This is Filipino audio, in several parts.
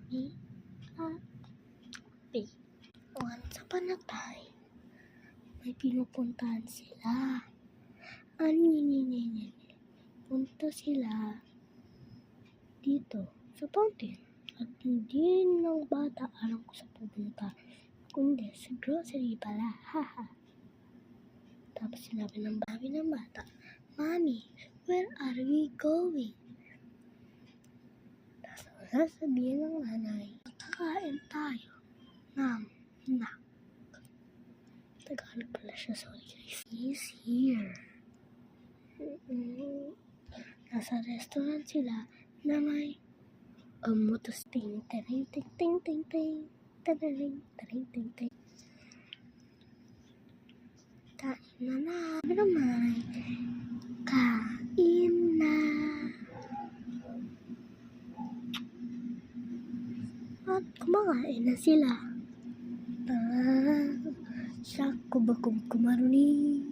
Me, happy. Once upon a time, may pinupuntahan sila. Punta sila dito sa fountain. At hindi ng bata alam kung saan pupunta. Kundi sa grocery pala. Haha. Tapos sinabi ng bata, Mommy, where are we going? Tapos sasabihin ng nanay, kakain tayo ng snack. Tagalog pala siya, sorry guys. He's here. Nasa restaurant sila na may motos ting ting ting ting ting ting ting ting ting ting. Kain na naman. Kain na. At kumakain na sila. Sakubakong kumaruni.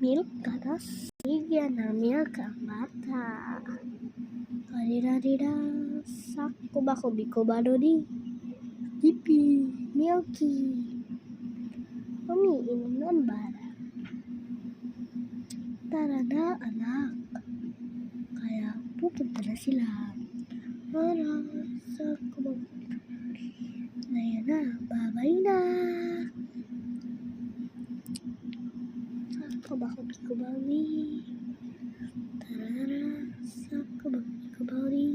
Milk katas. Bigyan ng milk ang bata. Karirarira. Sakubakubikubaruni. Yippee. Milky. Umiinom ng bata. Tara na anak. Kaya pupunta na sila. Para sa Ayan na, babay na. Sakubakubikubawi. Tarara, sakubakubikubawi.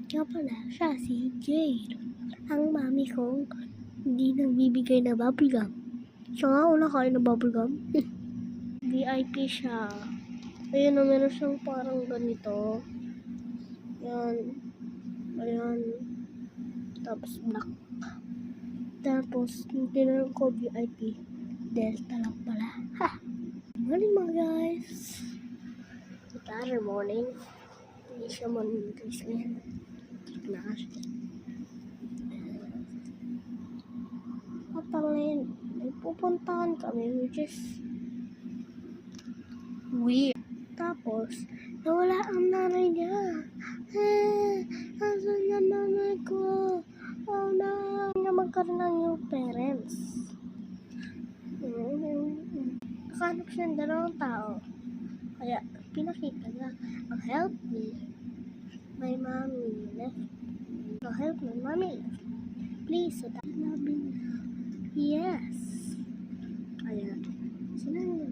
Kaya pala siya si Jade. Ang mami kong hindi nagbibigay na bubblegum. Siya nga una kain na bubblegum. VIP siya. Ayun na, meron siyang parang ganito. Yan. Ayan. Tapos black. Tapos, tinanong ko VIP. Delta lang pala. Ha! Morning mga guys. Saturday morning. Hindi siya morning guys ngayon. Na siya. At ngayon, may pupuntahan kami which is weird. Tapos, nawala ang nanay niya. Asan na nanay ko? Oh no! Na magkaroon ng new parents. Nakahanap siya ng dalawang tao. Kaya, pinakita niya, help me. My mommy left. Help me, mommy left. Please, so that sabi niya, yes. Kaya, sinabi niya,